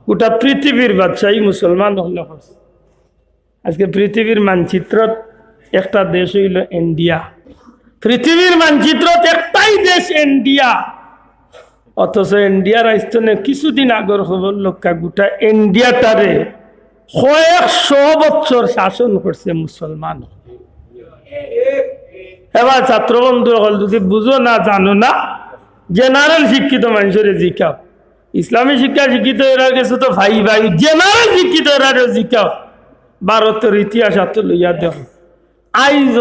গোটা পৃথিবীর বাদশাহী মুসলমান হলে হচ্ছে। আজকে পৃথিবীর মানচিত্রত একটা দেশ হইল ইন্ডিয়া। পৃথিবীর মানচিত্রত একটাই দেশ ইন্ডিয়া, অথচ ইন্ডিয়ার আইস্তনে কিছুদিন আগর খবর লক্ষা গোটা ইন্ডিয়াটারে কয়েকশো বছর শাসন করছে মুসলমান। এবার ছাত্র বন্ধু হল যদি বুঝো না জানো না, জেনারেল শিক্ষিত মানুষের জিকাও, ইসলামী শিক্ষা শিক্ষিত এরা গেছে তো ভাই ভাই, জেনারেল শিক্ষিত এরা জিকাও ভারতের ইতিহাস হাত লইয়া দেখ। আইজ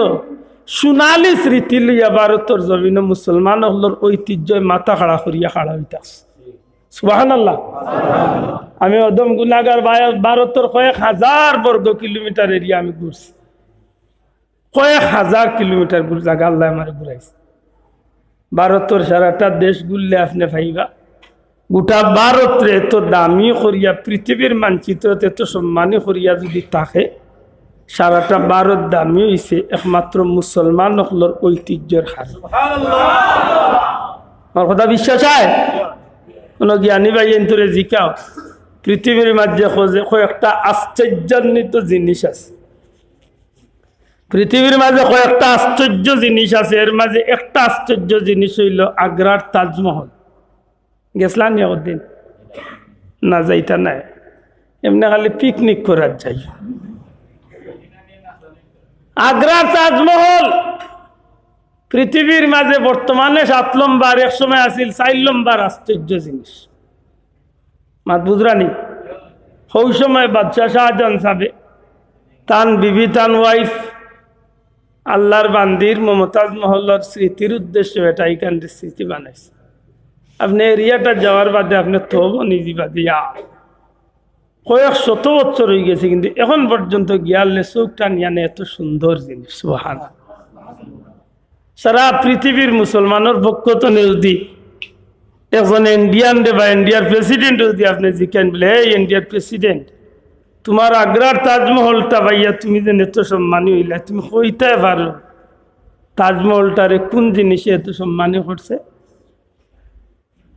সোনালী স্মৃতি লইয়া ভারতের জমিন মুসলমান হলোর ঐতিহ্য মাথা খাড়া করিয়া খাড়া হইতাস। সুবহানাল্লাহ। আমি অদম গুনাগার ভারতের কয়েক হাজার বর্গ কিলোমিটার এরিয়া আমি ঘুরছি, কয়েক হাজার কিলোমিটার জায়গা আল্লাহ আমার ঘুরাইছে। ভারতের সারাটা দেশ ঘুরলে আপনি ভাইবা গোটা ভারতরে এত দামি করিয়া পৃথিবীর মানচিত্রতে এত সম্মানী করিয়া যদি থাকে, সারাটা ভারত দামি হয়েছে একমাত্র মুসলমান হলোর ঐতিহ্যের হার। আমার কথা বিশ্বাস হয়? কোন জ্ঞানী ভাই এন্তরে জিকাও, পৃথিবীর মাঝে খোঁজে কয়েকটা আশ্চর্যান্বিত জিনিস আছে। পৃথিবীর মাঝে কয়েকটা আশ্চর্য জিনিস আছে, এর মাঝে একটা আশ্চর্য জিনিস হইল আগ্রার তাজমহল। গেছলাম একদিন? না, যাইতা নাই, এমনি খালি পিকনিক করার যাই। আগ্রার তাজমহল পৃথিবীর মাঝে বর্তমানে 7 নম্বর, এক সময় আসিল 4 নম্বর আশ্চর্য জিনিস। মাত বুঝরানি ওই সময় বাদশাহ শাহজাহান সাহেব তান বিবি তান ওয়াইফ আল্লাহর বান্দির মমতাজ মহল্লার স্মৃতির উদ্দেশ্যে এটা এইখানটি স্মৃতি বানাইছে। আপনি এরিয়াটা যাওয়ার বাদে আপনি তব নিজে বাদিয়া কয়েক শত বছর হয়ে গেছে, কিন্তু এখন পর্যন্ত গিয়ালে চোখটা নিয়ে এত সুন্দর জিনিস। সুবহানাল্লাহ। সারা পৃথিবীর মুসলমানের পক্ষ তো নেউদি একজন ইন্ডিয়ান রে বা ইন্ডিয়ার প্রেসিডেন্ট যদি আপনি জিজ্ঞেন বলে, হে ইন্ডিয়ার প্রেসিডেন্ট, তোমার আগ্রার তাজমহলটা ভাইয়া তুমি যে এত সম্মানী হইলা, তুমি কইতে পারো তাজমহলটারে কোন জিনিসে এত সম্মানী করছে?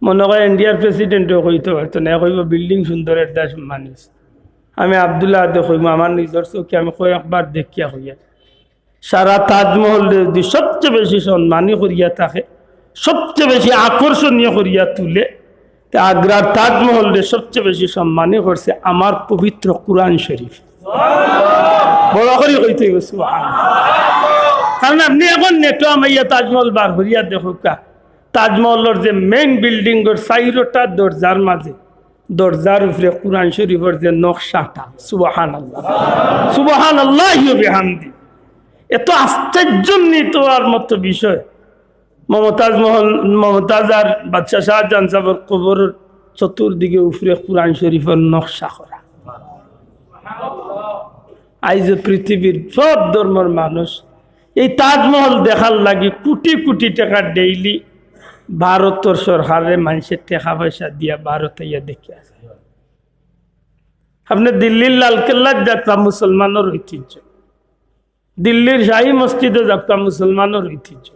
মনে হয় ইন্ডিয়ার প্রেসিডেন্টও কইতে পারতো না, কইব বিল্ডিং সুন্দরের দা সম্মানী। আমি আবদুল্লাহ দে কইব আমার নিজের চোখে আমি কয়েকবার দেখিয়া হইয়া সারা তাজমহল যদি সবচেয়ে বেশি সম্মানী করিয়া থাকে, সবচেয়ে বেশি আকর্ষণীয় করিয়া তুলে, আগ্রার তাজমহল সবচেয়ে বেশি সম্মানী করছে আমার পবিত্র কুরআন শরীফ। বড় করে কইতে গেছি, কারণ আপনি এখন নেটো আমাইয়া তাজমহল বার করিয়া দেখো কা, তাজমহলের যে মেইন বিল্ডিং এর 4টা দরজার মাঝে, দরজার উপরে কুরআন শরীফের যে নকশাটা, সুবহানাল্লাহ সুবহানাল্লাহি ওয়া বিহামদি, এত আশ্চর্যান্বিত আর মতো বিষয়। মমতাজ আর বাদশাহ শাহজাহান সাহেবের কবরের চতুর্দিকে উপরে কুরআন শরীফের নকশা করা। আজ পৃথিবীর সব ধর্মের মানুষ এই তাজমহল দেখার লাগি কোটি কোটি টাকা ডেইলি ভারতের সরকারের মানুষের টাকা পয়সা দিয়া ভারতে দেখে আসে। আপনি দিল্লির লালকেল্লার যাত্রা মুসলমানের ঐতিহ্য, দিল্লির শাহী মসজিদে যাত্রা মুসলমানের ঐতিহ্য।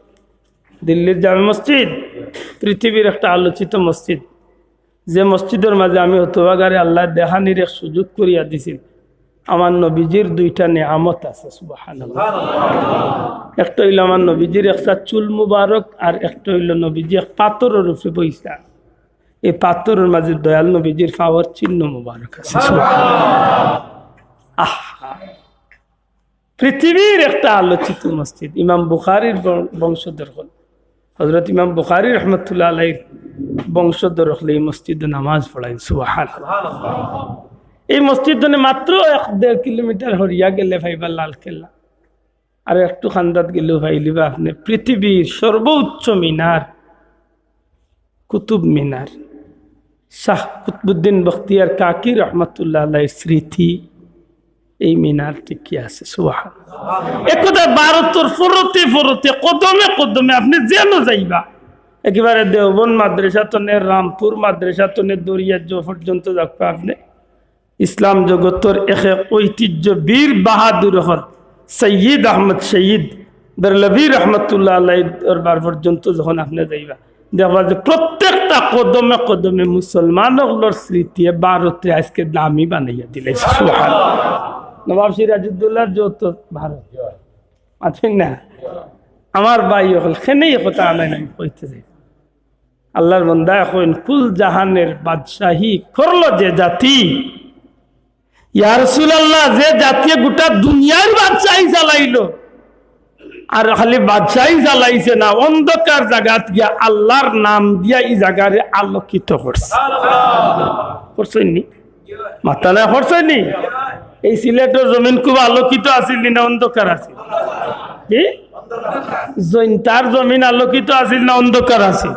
দিল্লির জামে মসজিদ পৃথিবীর একটা আলোচিত মসজিদ, যে মসজিদের মাঝে আমি হতবাগারে আল্লাহ দেখানির এক সুযোগ করিয়া দিছিল। আমার নবীজির 2টা নেয়ামত আছে, সুবহানাল্লাহ। একটা হইল আমার নবীজির একটা চুল মুবারক, আর একটা হইল নবীজি এক পাথরের উপরে বইসা, এই পাথরের মাঝে দয়াল নবীজির পাওয়ার চিহ্ন মুবারক আছে, সুবহানাল্লাহ। পৃথিবীর একটা আলোচিত মসজিদ, ইমাম বুখারীর বংশধর হল, হযরত ইমাম বুখারী রহমতুল্লাহ আলাইহির বংশধর হলে এই মসজিদে নামাজ পড়াই, সুবহানাল্লাহ। এই মসজিদ মাত্র 1-1.5 কিলোমিটার হরিয়া গেলে ভাইবা লালকেল্লা, আর একটু খান্দাত গেলেও ভাইলিবা আপনি পৃথিবীর সর্বোচ্চ মিনার কুতুব মিনার, শাহ কুতুবউদ্দিন বখতিয়ার কাকি রহমতুল্লাহ আলাইহির স্মৃতি এই মিনার টিকে আছে, সুবহানাল্লাহ। একদা ভারতের ফরতে ফরতে কদমে কদমে আপনি যেন যাইবা, একেবারে দেওবন্দ মাদ্রাসা তনে রামপুর মাদ্রাসা তনে দরিয়া পর্যন্ত যাবা আপনি ইসলাম জগতের এক ঐতিহ্য বীর বাহাদুর হর সৈয়দ আহমদ শহীদ বেরলভী রহমতুল্লাহ আলাইহি দরবার পর্যন্ত যখন আপনি যাইবা, দেখবা যে প্রত্যেকটা কদমে কদমে মুসলমানগুলোর স্মৃতি ভারতে আজকে দামি বানাইয়া দিলে। নবাব সিরাজউদ্দৌলার যত ভারত আছেন না, আমার ভাই হল খেনেই কথা আনাই নাই কইতে যাই। আল্লাহর বান্দা এখন কুল জাহানের বাদশাহী করলো যে জাতি, ইয়া রাসূলুল্লাহ, যে জাতি গোটা দুনিয়ার বাদশাহী চালাইলো, আর খালি বাদশাহী চালাইছে না, অন্ধকার জায়গাত গিয়া আল্লাহর নাম দিয়া এই জায়গারে আলোকিত করছে। করছেননি মাথা না করছেননি? এই সিলেটের জমিন খুব আলোকিত আছিল না অন্ধকার আছিল? কি জৈন্তার জমিন আলোকিত আছিল না অন্ধকার আছিল?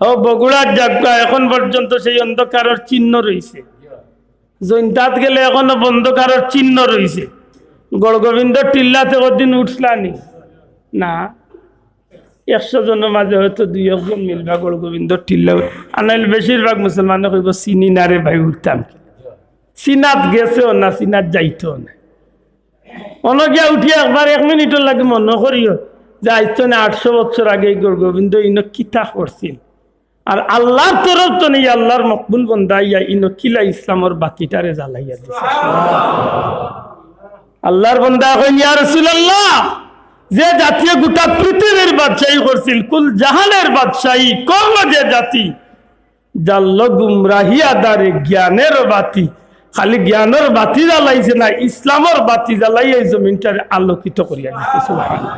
ও বগুড়ার জায়গা এখন পর্যন্ত সেই অন্ধকারের চিহ্ন রয়েছে। জৈন্তাত গেলে এখনো অন্ধকারের চিহ্ন রয়েছে। গড়গোবিন্দ টিল্লাতে কদিন উঠলানি না, 100 জনের মাঝে হয়তো 2-1 জন মিলবা গড়গোবিন্দ টিল্লা। আনাইল বেশিরভাগ মুসলমান কইব চিনি না রে ভাই, উঠতাম চিনাত গেছেও না, চিনাত যাইতেও না। অনগিয়া উঠিয়া একবার 1 মিনিটের লাগে মনে করিও যে আইতো না 800 বছর আগে গড়গোবিন্দ ইনো কিতা করছিল, আর আল্লাহর তরফ তো নেই, আল্লাহর মকবুল বন্দা ইয়া ইনো কিলা ইসলামের বাতিটারে জ্বালাইয়া দিছে। আল্লাহর বান্দা কইন, ইয়া রাসূলুল্লাহ, যে জাতীয় গোটা পৃথিবীর বাদশাহী করছিল, কুল জাহানের বাদশাহী করলো যে জাতি, জাল্লো গুমরাহি আদারে জ্ঞানের বাতি, খালি জ্ঞানের বাতি জ্বালাইছে না, ইসলামের বাতি জ্বালাই এই জমিনটারে আলোকিত করিয়া দিচ্ছে। সুবহানাল্লাহ।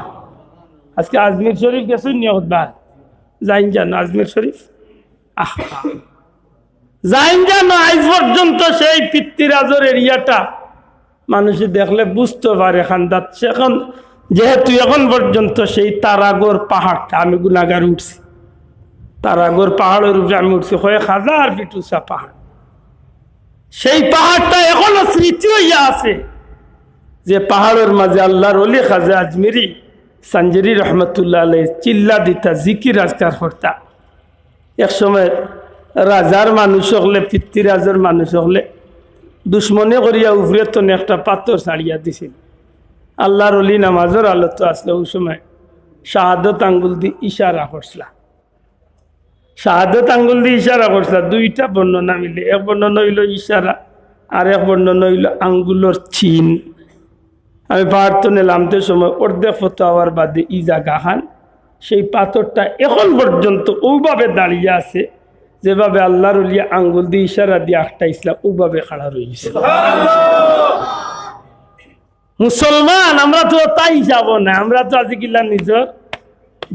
আজকে আজমির শরীফ গেছেন নিয়ত বা যাইন জানো? আজমির শরীফ যাইন জানো? আজ পর্যন্ত সেই পিতৃরাজের এরিয়াটা মানুষে দেখলে বুঝতে পারে খান্দাত। এখন যেহেতু এখন পর্যন্ত সেই তারাগড় পাহাড়টা, আমি গুনাগার উঠছি, তারাগড় পাহাড়ের উপরে আমি উঠছি 1000 ফিট উঁচা পাহাড়। সেই পাহাড়টা এখনো স্মৃতি হইয়া আছে, যে পাহাড়ের মাঝে আল্লাহর ওলি খাজা আজমিরি সাঞ্জরি রহমতুল্লাহ আলাইহি চিল্লা দিতা, জিকির আজকার করতা। এক সময় রাজার মানুষ হলে, পিতৃরাজের মানুষ হলে দুশ্মনে করিয়া উপরে তো একটা পাথর ছাড়িয়া দিছিল। আল্লাহর ওলি নামাজের আলত আসলে ওই সময় শাহাদত আঙ্গুল দিয়ে ইশারা করছিলা, শাহাদত আঙ্গুল দিয়ে ইশারা করছিলা। 2টা বর্ণনা মিলে, এক বর্ণনা হইল ইশারা, আর এক বর্ণনা হইল আঙ্গুলের চিন। আমি পাহাড় তো নামতে সময় অর্ধেক ফতো হওয়ার বাদে ই জায়গা খান, সেই পাথরটা এখন পর্যন্ত ওইভাবে দাঁড়িয়ে আছে, যেভাবে আল্লাহর ওলিয়া আঙ্গুল দিয়ে ইশারা দিয়ে আটটা ইসলাম ওইভাবে খাড়া রয়েছে। মুসলমান আমরা তো তাই যাব না, আমরা তো আজি কিলা নিজের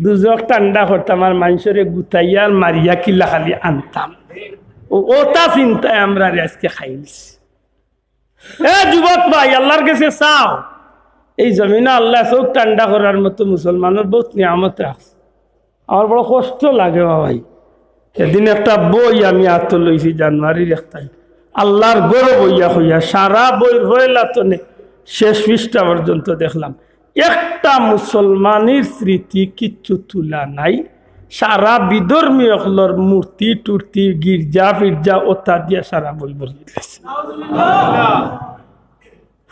দুজক ঠান্ডা করতাম, আর মানুষের গুতাইয়া মারিয়া কিলা খালি আনতাম। ওটা চিন্তায় আমরা আজকে খাইছি। যুবক ভাই, আল্লাহর কাছে চাও, এই জমিনে আল্লাহ চোখ ঠান্ডা করার মতো মুসলমানের বহুত নিয়ামত রাখছে। আমার বড় কষ্ট লাগে ভাই। সেদিন একটা বই আমি হাতে লইছি, জানুয়ারির 1 তারিখ, আল্লাহর গৌরব হইয়া হইয়া সারা বইয়ের হইলাতনে শেষ পৃষ্ঠা পর্যন্ত দেখলাম একটা মুসলমানের স্মৃতি কিচ্ছু তুলা নাই। সারা বিধর্মীয় হলর মূর্তি টুর্তি গির্জা ফির্জা ওতা দিয়া সারা বই ভরিয়ে দিয়েছে।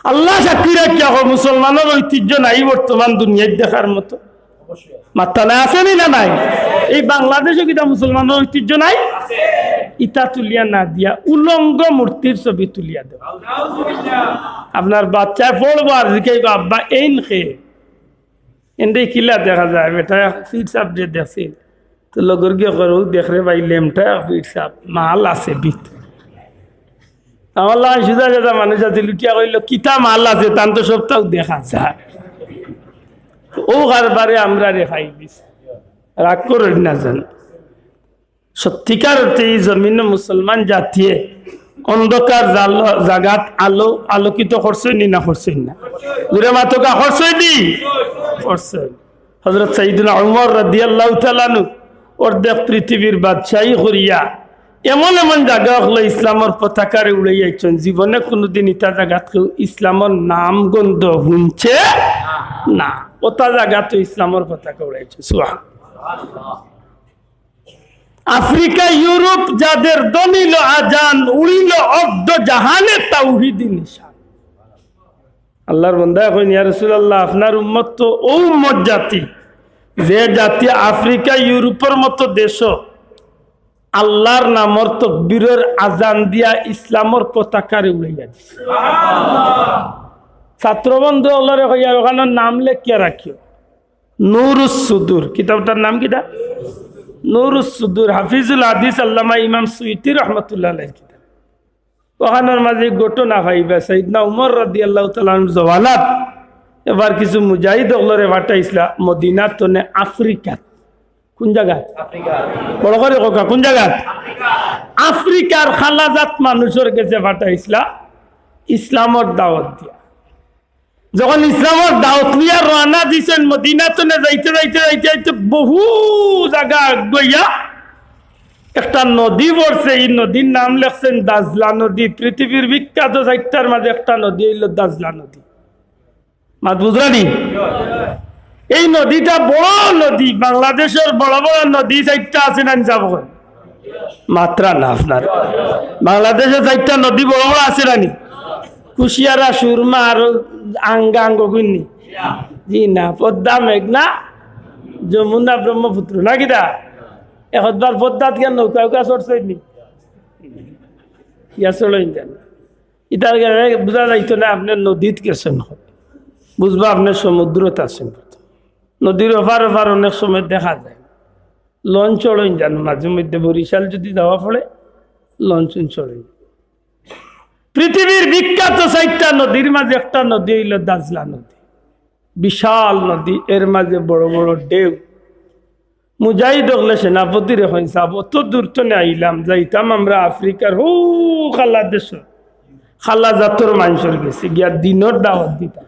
আল্লাহ সাক্ষী রাখিয়া মুসলমানের ঐতিহ্য নাই বর্তমান দুনিয়ায় দেখার মতো। মাথা না আসেনি না নাই? এই বাংলাদেশে কিটা মুসলমানের ঐতিহ্য নাই? ইটা তুলিয়া না দিয়া উলঙ্গ মূর্তির ছবি তুলিয়া দেব। আপনার বাচ্চায় পড়বো আর জিকাইবা আব্বা এই খেয়ে এনডে কিলা দেখা যায় বেটা ফিট সাপ যে দেখছি তো লগর গিয়ে করো দেখরে ভাই লেমটা ফিট সাপ মাল আছে বিত আমার লাগে সুদা যেটা মানুষ আছে লুটিয়া কইল কিতা মাল আছে তান তো সপ্তাহ দেখা যায় ও কারবারে আমরা রেখাই দিছি রাগ করে না জান। সত্যিকার অর্থে এই জমিনে মুসলমান জাতিয়ে অন্ধকার জাগাত আলো আলোকিত করছে না করছে না দূরে মাতকা করছে নি করছে। হযরত সাইয়েদনা উমর রাদিয়াল্লাহু তাআলা আনহু অর্ধেক পৃথিবীর বাদশাহী করিয়া এমন এমন জায়গা হলো ইসলামের পতাকারে উড়াইয়াছেন, জীবনে কোনোদিন ইটা জায়গাত কেউ ইসলামের নাম গন্ধ শুনছে না, ওটা জায়গা তো ইসলামের পতাকা উড়াইছে। সুবহানাল্লাহ। আফ্রিকা ইউরোপ যাদের দমিল আজান উড়িল অর্ধ জাহানে তাওহীদের নিশান। আল্লাহর বান্দা কইন ইয়া রাসূলুল্লাহ আপনার উম্মত তো ও উম্মত জাতি যে জাতি আফ্রিকা ইউরোপের মতো দেশ আল্লাহর নামর তকবীরের আজান দিয়া ইসলামর পতাকারে উড়াইয়া দিছে। ছাত্রবন্ধু আল্লাহরে হইয়া ওখানে নাম লেখিয়া রাখিও, নূরুস সুদূর। কিতাবটার নাম কিটা? নূরুস সুদূর, হাফিজুল হাদিস আল্লামা ইমাম সুয়ুতি রহমতুল্লাহ আলাইহির কিতাব। ওখানের মাঝে ঘটনা পাইবা সাইয়েদনা উমর রাদিয়াল্লাহু তাআলা আনহু জওয়ানাত এবার কিছু মুজাহিদ ওগুলোরে পাঠাইছিলা মদিনার তনে আফ্রিকাত। কোন জায়গা? বড় করে কোকা, কোন জায়গা? আফ্রিকার খালাজাত মানুষের কাছে পাঠাইছিলা ইসলামর দাওয়াত দিয়া। যখন ইসলামর দাওয়াত নিয়ে রওনা দিছেন মদিনা তনে যাইতে যাইতে যাইতে যাইতে বহু জায়গা গইয়া একটা নদী পড়ছে। এই নদীর নাম লেখছেন দাজলা নদী। পৃথিবীর বিখ্যাত 4টার মাঝে একটা নদী হইল দাজলা নদী। মাত বুঝরানি? এই নদীটা বড় নদী, বাংলাদেশের বড় বড় নদী 4টা আছে না? যাব মাত্রা না আপনার বাংলাদেশে 4টা নদী বড় বড় আছে রানি? কুশিয়ারা, সুরমা আর আঙ্গাঙ্গ গুন্নি? জি না, পদ্মা, মেঘনা, যমুনা, ব্রহ্মপুত্র না কিটা? একবার পদ্মাত গিয়ে নৌকা উকা চড়ছেন ইয়া চলেন যান। ইটার বুঝা যাইতো না আপনার নদীত গেছেন, বুঝবা আপনার সমুদ্রত আছেন। নদীর ওপার ওপার অনেক সময় দেখা যায় লঞ্চ চড়েন যান, মাঝে মধ্যে বরিশাল যদি যাওয়া পড়ে লঞ্চ চড়েন। পৃথিবীর বিখ্যাত 4টা নদীর মাঝে একটা নদী হইল দাজলা নদী, বিশাল নদী, এর মাঝে বড় বড় ঢেউ। মুজাহিদ হলে সেনাপতির এখন সাব অত দূর তো আইলাম, যাইতাম আমরা আফ্রিকার হু খালা দেশ, খালা জাতর মানুষের গেছে গিয়া দিনের দাওয়াত দিতাম।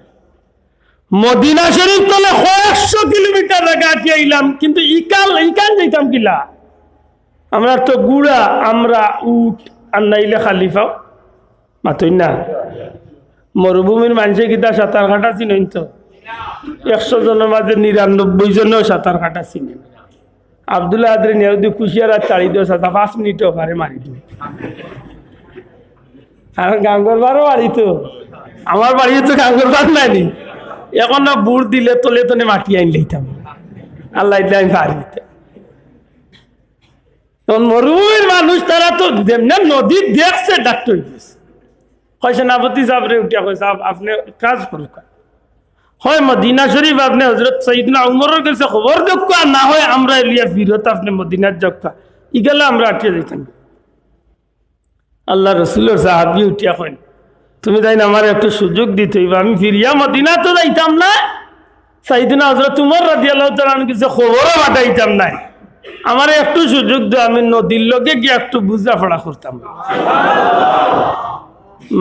মদিনা শরীফ তলে 100 কিলোমিটার জায়গা আইলাম, কিন্তু ইকান যাইতাম কিলা? আমরা তো গুড়া, আমরা উঠ আর নাইলে খালিফাও মাতই না। মরুভূমির মানুষে কিতা সাঁতার কাটা চিনেন তো? 100 জনের মাঝে 99 জনেও সাঁতার কাটা চিনেন। আব্দুল্লাহ আদরে নেউদি কুশিয়ারা 4.5 মিনিটও পারে মারি দিল। আর গাঙ্গর বারও বাড়ি তো, আমার বাড়ি তো গাঙ্গর বার নাই। এখন না বুড় দিলে তলে তলে মাটি আইন লইতাম, আল্লাহ আমি পারি। মরুভূমির মানুষ তারা তো যেমন নদী দেখছে ডাক্তার গেছে, হয় সেনাপতি সাহেবরে উঠিয়া কয় সাহেব আপনি কাজ করুক, হয় মদিনা শরীফ আপনি হজরত সঈদনা উমরের কাছে খবর দক্কা, না হয় আমরা এলিয়া ফিরত আপনি মদিনার জক্কা, ই গেলে আমরা আটকে যাইতাম। আল্লাহ রসুলের সাহাবি উঠিয়া কইন তুমি তাই না আমার একটু সুযোগ দিতে হইবা, আমি ফিরিয়া মদিনা তো যাইতাম না, সঈদনা হজরত উমর রাদিয়াল্লাহু তাআলা আনহু কাছে খবরও পাঠাইতাম না, আমার একটু সুযোগ দাও, আমি নদীর লগে গিয়ে একটু বুঝা পড়া করতাম।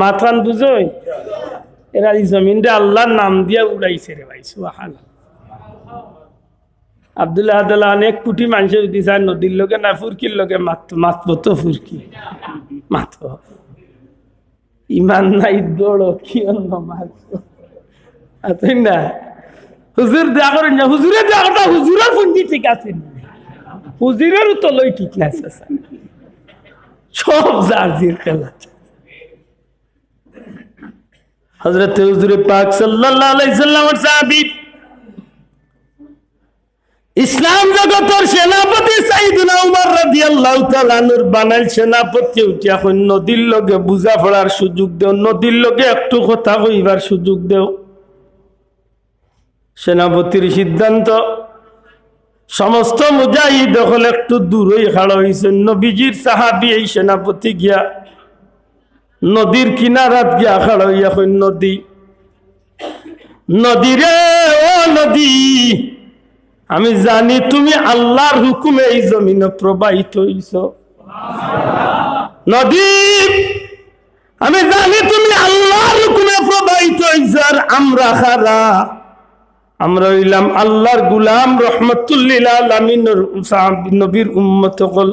মাথান বুঝোই এরা এই জমিনটা আল্লাহর নাম দিয়া উড়াইছে রে ভাই, সুবহানাল্লাহ। আব্দুল্লাহ আদাল্লাহ অনেক কোটি মানুষের দিছে নদীর লগে না ফুরকির লগে মাতব তো ফুরকি মাতব, ইমান নাই দৌড় কি অন্য মাছ না। হুজুর দেয়া করেন না, হুজুরে দেয়া কথা হুজুরের ফন্দি ঠিক আছে, হুজুরেরও তো লই ঠিক না, সব জার্জির খেলা। হযরত হুজুর পাক সাল্লাল্লাহু আলাইহি সাল্লামের সাহাবী, ইসলাম জগতের সেনাপতি সাইয়েদনা উমর রাদিয়াল্লাহু তাআলা আনহুর বানাইল সেনাপতি উঠিয়া কই নদীর লগে বুঝা পড়ার সুযোগ দেও, নদীর লগে একটু কথা কইবার সুযোগ দেও। সেনাপতির সিদ্ধান্ত, সমস্ত মুজাহিদ হল একটু দূরই খাড়া হয়েছেন। নবীজির সাহাবী এই সেনাপতি গিয়া নদীর কিনারাত গিয়া খাড়া হইয়া কই নদী, নদী রে ও নদী, আমি জানি তুমি আল্লাহর হুকুমে এই জমিনে প্রবাহিত হইছ। নদী আমি জানি তুমি আল্লাহর হুকুমে প্রবাহিত হইছ, আর আমরা খারা, আমরা হইলাম আল্লাহর গুলাম, রহমতুল্লিল আলামিনের নবীর উম্মত হল।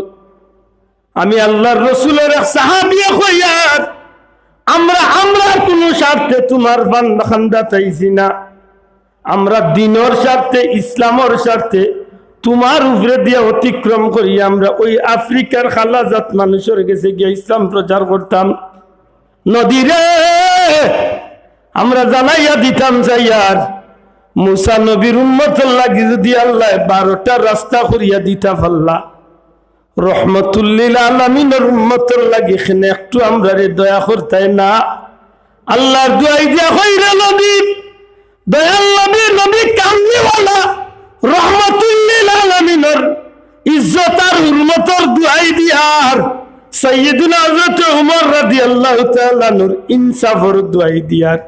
আমি আল্লাহর রসুলের সাহাবী হইয়ার আমরা কোনো স্বার্থে তোমার বান্দা চাইছি না, আমরা দিনের স্বার্থে, ইসলামের স্বার্থে তোমার উপরে দিয়ে অতিক্রম করি আমরা ওই আফ্রিকার খালাজাত মানুষের কাছে গিয়ে ইসলাম প্রচার করতাম। নদীরে আমরা জানাইয়া দিতাম যাইয়ার মুসা নবীর উম্মতের লাগি যদি আল্লাহ 12টা রাস্তা করিয়া দিতা পারলা, রহমতুল লিল আলামিনের উম্মতের লাগি এখানে একটু আমরা দয়া করতাই না? আল্লাহর দুয়াই দিয়া কইরা নবী, দয়াল নবী, নবী কামলিওয়ালা, রহমতুল লিল আলামিনের ইজ্জত আর হুরমতের দুয়াই দিয়ার সাইয়্যিদুনা হযরত ওমর রাদিয়াল্লাহু তাআলা নূর ইনসাফের দুয়াই দিয়ার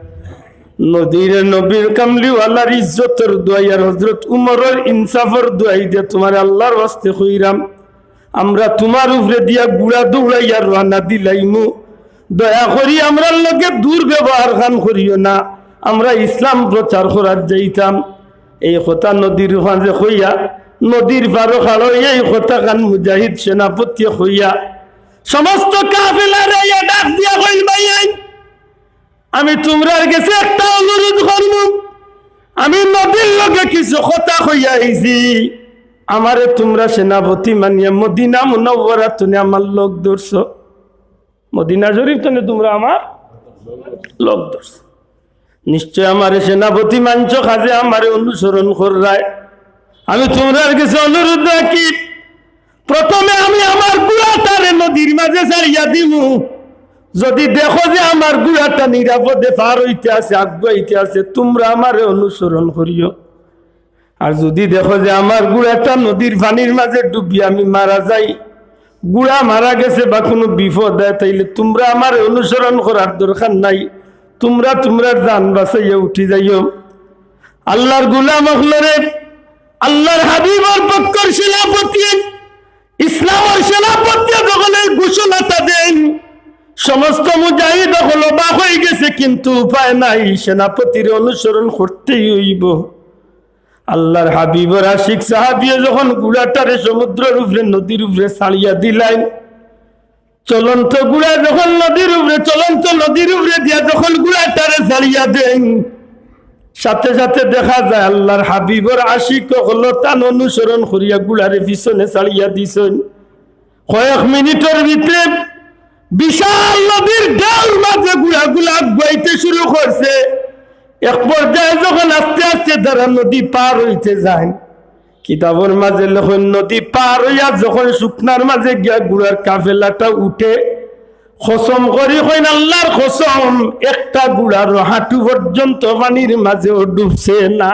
নবীর কামলিওয়ালার ইজ্জতের দুয়াই আর হযরত ওমরের ইনসাফের দুয়াই দিয়া তোমার আল্লাহর ওয়াস্তে কইরাম, আমরা তোমার উপরে দিয়া গুড়া দৌড়াইয়া রানা দিলাইমু। দয়া করি আমরা লোকে দুর্ব্যবহার খান করিও না, আমরা ইসলাম প্রচার করার যাইতাম। এই কথা নদীর মাঝে হইয়া, নদীর পারো খাড়ো এই কথা খান মুজাহিদ সেনাপতি হইয়া সমস্ত কাফেলারে ডাক দিয়া কইল, ভাই আমি তোমরার কাছে একটা অনুরোধ করব, আমি নদীর লগে কিছু কথা কইয়া আইছি, আমারে তোমরা সেনাপতি মানিয়া মদিনা মুনাওয়ারা তুমি আমার লোক ধরছ, মদিনা শরীফ তুমি তোমরা আমার লোক ধরছ, নিশ্চয় আমারে সেনাপতি মানছ, কাজে আমারে অনুসরণ কররায়। আমি তোমরার কাছে অনুরোধ রাখি, প্রথমে আমি আমার গুড়াটারে নদীর মাঝে ছাড়িয়া দিমু, যদি দেখো যে আমার গুড়াটা নিরাপদে পার হইতে আছে, আগুয়াইতে আছে, তোমরা আমারে অনুসরণ করিও। আর যদি দেখো যে আমার গুড়াটা নদীর পানির মাঝে ডুবি আমি মারা যাই, গুড়া মারা গেছে বা কোনো বিপদ দেয়, তাইলে তোমরা আমার অনুসরণ করার দরকার নাই, তোমরা জান বাঁচাইয়া উঠি যাইও। আল্লাহর গোলাম হলরে আল্লাহর হাবিবের পক্ষের সেনাপতি, ইসলামের সেনাপতি যখন এই ঘোষণাটা দেন, সমস্ত মুজাহিদ হল অবাক হয়ে গেছে, কিন্তু উপায় নাই, সেনাপতির অনুসরণ করতেই হইব। আল্লাহর হাবিবের আশিক সাহাবী যখন গুড়াটারে সমুদ্রের উপরে নদীর উপরে ছাড়িয়া দিলেন, চলন্ত গুড়া যখন নদীর উপরে, চলন্ত নদীর উপরে দিয়া যখন গুড়াটারে ছাড়িয়া দেন, সাথে সাথে দেখা যায় আল্লাহর হাবিবের আশিক হলো তান অনুসরণ করিয়া গুড়ারে পিছনে ছাড়িয়া দিছেন। কয়েক মিনিটের ভিতরে বিশাল নদীর ঢেউর মাঝে গুড়াগুলা বইতে শুরু করছে। এক পর্যায়ে যখন আস্তে আস্তে তারা নদী পার হইতে যায়, কিতাবের মাঝে লেখেন নদী পার হইয়া যখন শুকনার মাঝে গিয়া গুড়ার কাফেলাটা উঠে, কসম করি কইন আল্লাহর কসম, একটা গুড়ার হাঁটু পর্যন্ত পানির মাঝেও ডুবছে না।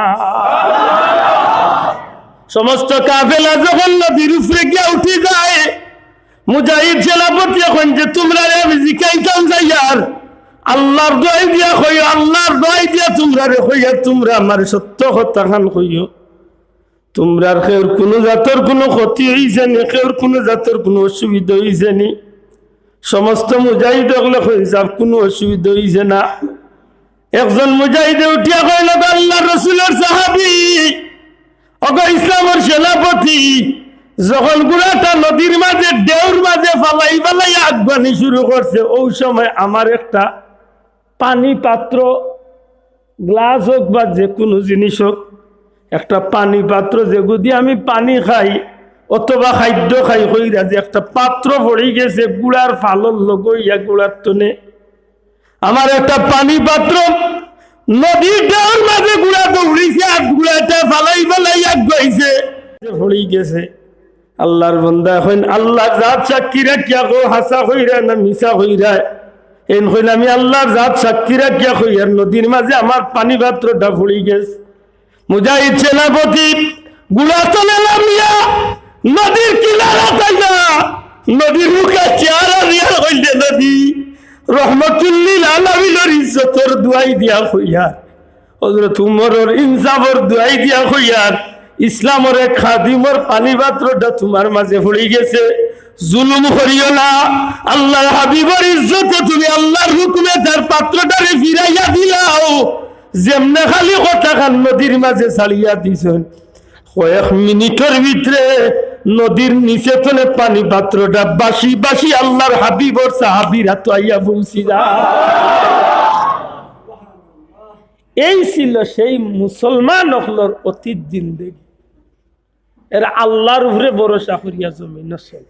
সমস্ত কাফেলা যখন নদীর উপরে গিয়া উঠে যায়, মুজাহিদ সেনাপতি এখন যে তোমরা আমি জিকাইতাম যাইয়ার, আল্লাহর দোয়াই দিয়া কইও, আল্লাহর দোয়াই দিয়া তোমরা রে কইয়া, তোমরা আমার সত্য কথা খান কইও, তোমরার কেউর কোনো জাতর কোনো ক্ষতি হইছে নি, কেউর কোনো জাতর কোনো অসুবিধা হইছে নি? সমস্ত মুজাহিদ হলে কইসাব কোনো অসুবিধা হইছে না। একজন মুজাহিদে উঠিয়া কইল, আল্লাহ রসুলের সাহাবী, অগ ইসলামের সেনাপতি, যখন গুড়াটা নদীর মাঝে ঢেউর মাঝে ফালাই ফালাই আগবানি শুরু করছে, ওই সময় আমার একটা পানি পাত্র, গ্লাস হোক বা যে কোনো জিনিস হোক, একটা পানি পাত্র যেগুদি আমি পানি খাই অথবা খাদ্য খাই কইরা যে একটা পাত্র পড়ে গেছে গুড়ার ফালর লগইয়া, গুড়ার তনে আমার একটা পানি পাত্র নদীর ঢেউর মাঝে গুড়া দৌড়িছে, আর গুড়াটা ফালাই ফালাই আগাইছে পড়ে গেছে। আল্লাহর বান্দা এখন আল্লাহ জাত সাক্ষী রাখিয়া কো, হাসা হইরা না মিশা হইরা, এন কইল আমি আল্লাহর জাত সাক্ষী রাখিয়া কইয়ার নদীর মাঝে আমার পানি পাত্রটা পড়ে গেছে। মুজাহিদ সেনাপতি গুড়া চলে নামিয়া নদীর কিনারা তাইয়া নদীর মুখে চেহারা দিয়া হইলে নদী রহমতুল লিল আলামিনের ইজ্জতের দুয়াই দিয়া হইয়ার, হযরত উমরের ইনসাফের দুয়াই দিয়া হইয়ার, ইসলামের এক খাদিমের পানি পাত্রটা তোমার মাঝে পড়ে গেছে, জুলুম করিও না। আল্লাহর হাবিবের ইজ্জতে তুমি আল্লাহর হুকুমে তার পাত্রটারে ফিরাইয়া দিলাও, যেমনে খালি কথা খান নদীর মাঝে ছাড়িয়া দিছেন, কয়েক মিনিটের ভিতরে নদীর নিচে তলে পানি পাত্রটা বাসি বাসি আল্লাহর হাবিবর সাহাবীরা তো আইয়া পৌঁছি যা। এই ছিল সেই মুসলমান হলর অতীত জিন্দেগি, এরা আল্লাহর উপরে ভরসা করিয়া জমিন চল।